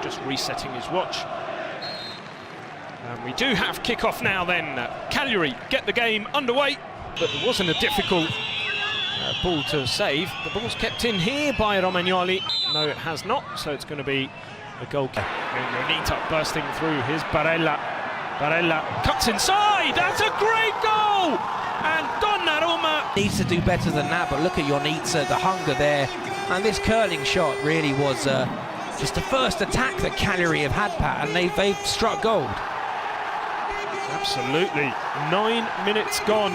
just resetting his watch. And we do have kick-off now then. Cagliari get the game underway, but there wasn't a difficult ball to save. The ball's kept in here by Romagnoli. No, it has not, so it's going to be a goal kick. Ionita bursting through. Here's Barella. Barella cuts inside. That's a great goal! And Donnarumma needs to do better than that, but look at Ionita, the hunger there. And this curling shot really was just the first attack that Cagliari have had, Pat, and they've struck gold. Absolutely. 9 minutes gone,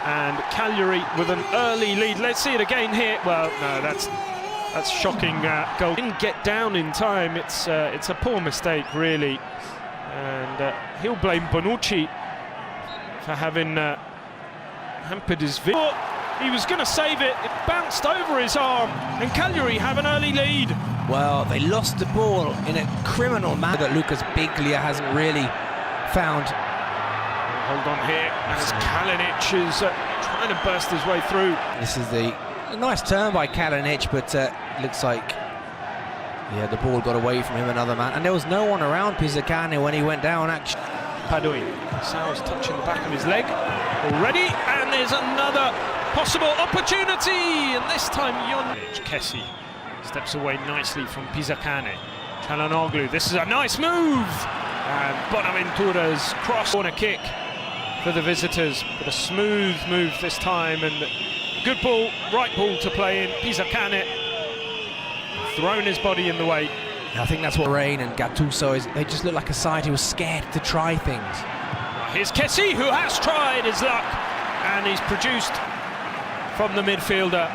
and Cagliari with an early lead. Let's see it again here. Well, no, that's shocking goal. Didn't get down in time. It's a poor mistake, really, and he'll blame Bonucci for having hampered his vision. He was going to save it. It bounced over his arm, and Cagliari have an early lead. Well, they lost the ball in a criminal manner that Lucas Biglia hasn't really found. Hold on here as Kalinic is trying to burst his way through. This is a nice turn by Kalinic, but looks like the ball got away from him, another man, and there was no one around Pisacane when he went down. Actually, Paduin, Sal's touching the back of his leg already, and there's another possible opportunity, and this time Kessi steps away nicely from Pisacane. Çalhanoğlu, this is a nice move, and Bonaventura's cross corner kick for the visitors, but a smooth move this time, and good ball, right ball to play in. Pisacane thrown his body in the way. I think that's what Rain and Gattuso is. They just look like a side who was scared to try things. Here's Kessi, who has tried his luck, and he's produced from the midfielder.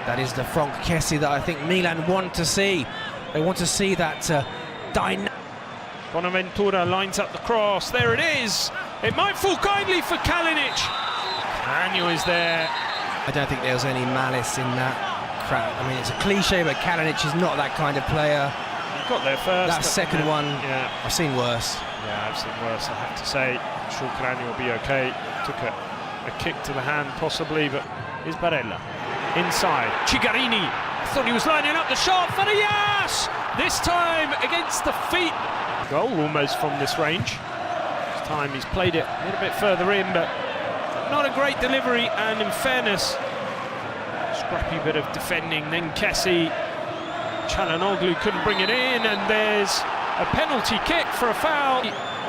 That is the Franck Kessi that I think Milan want to see. They want to see that dynamic. Bonaventura lines up the cross. There it is. It might fall kindly for Kalinic. Annual is there. I don't think there was any malice in that crap. I mean, it's a cliche, but Kalinic is not that kind of player. He got there first. That second one, yeah, I've seen worse. Yeah, I've seen worse, I have to say. I'm sure Crani will be okay. Took a kick to the hand, possibly, but here's Barella. Inside, Cigarini. I thought he was lining up the shot. Farias! This time against the feet. Goal almost from this range. This time he's played it a little bit further in, but not a great delivery, and in fairness, scrappy bit of defending. Then Kessi. Çalhanoğlu couldn't bring it in, and there's a penalty kick for a foul.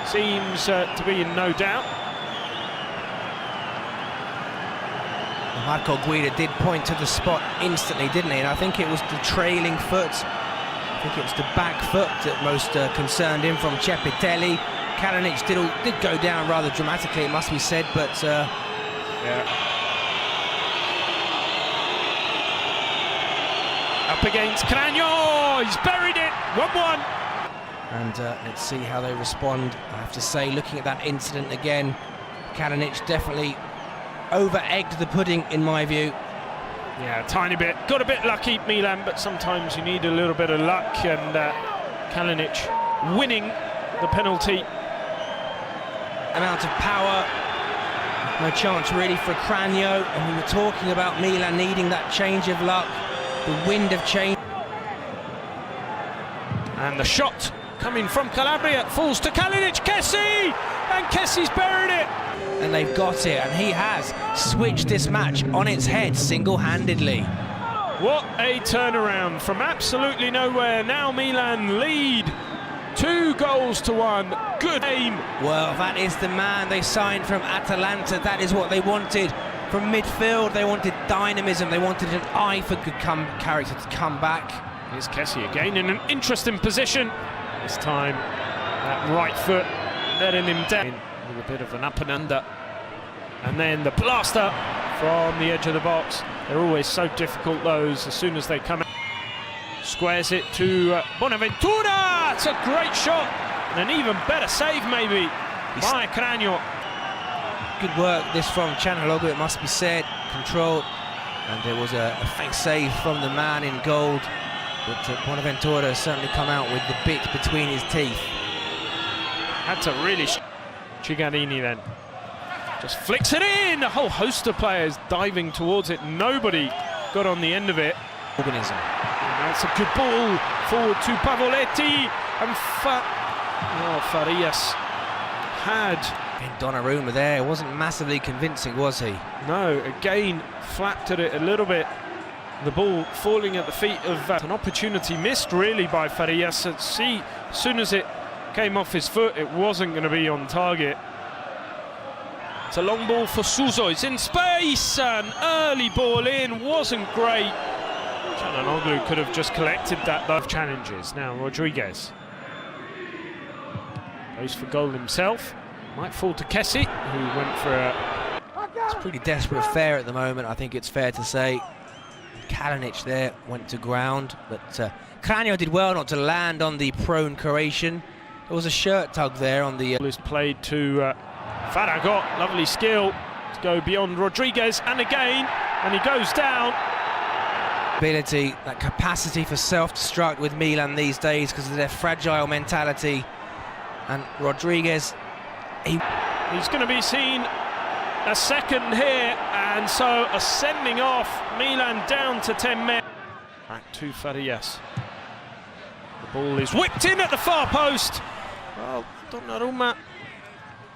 Seems to be in no doubt. Marco Guida did point to the spot instantly, didn't he? And I think it was the trailing foot. I think it was the back foot that most concerned him from Cepitelli. Kalinic did go down rather dramatically, it must be said, but yeah. Up against Cragno, he's buried it, 1-1. And let's see how they respond. I have to say, looking at that incident again, Kalinic definitely over-egged the pudding, in my view. Yeah, a tiny bit. Got a bit lucky, Milan, but sometimes you need a little bit of luck, and Kalinic winning the penalty. Amount of power, no chance really for Cragno, and we were talking about Milan needing that change of luck, the wind of change. And the shot coming from Calabria falls to Kalinic. Kessi! And Kessi's buried it! And they've got it, and he has switched this match on its head single-handedly. What a turnaround from absolutely nowhere. Now Milan lead 2-1. Good aim. Well, that is the man they signed from Atalanta. That is what they wanted from midfield. They wanted dynamism. They wanted an eye for good character to come back. Here's Kessi again in an interesting position. This time, that right foot letting him down with a bit of an up and under. And then the blaster from the edge of the box. They're always so difficult, those, as soon as they come out. Squares it to Bonaventura. It's a great shot. And an even better save, maybe, by Cragno. Good work, this from Çalhanoğlu, it must be said. Controlled. And there was a fake save from the man in gold. But Bonaventura has certainly come out with the bit between his teeth. Had to really... Cigarini then just flicks it in. A whole host of players diving towards it. Nobody got on the end of it. Organism. That's a good ball forward to Pavoletti, and Farias had. Donnarumma there, it wasn't massively convincing, was he? No, again flapped at it a little bit. The ball falling at the feet of an opportunity missed really by Farias. As soon as it came off his foot, it wasn't going to be on target. It's a long ball for Suso. It's in space. An early ball in wasn't great. Çalhanoğlu could have just collected that. Love challenges. Now Rodriguez goes for goal himself. Might fall to Kessie, who went for a. It's a pretty desperate affair at the moment, I think it's fair to say. Kalinic there went to ground, but Kranjo did well not to land on the prone Croatian. There was a shirt tug there on the. Is played to Faragot, lovely skill to go beyond Rodriguez, and again, and he goes down. Ability, that capacity for self-destruct with Milan these days because of their fragile mentality. And Rodriguez, he's going to be seen a second here, and so a sending off. Milan down to 10 men. Back to Farias. The ball is whipped in at the far post. Well, Donnarumma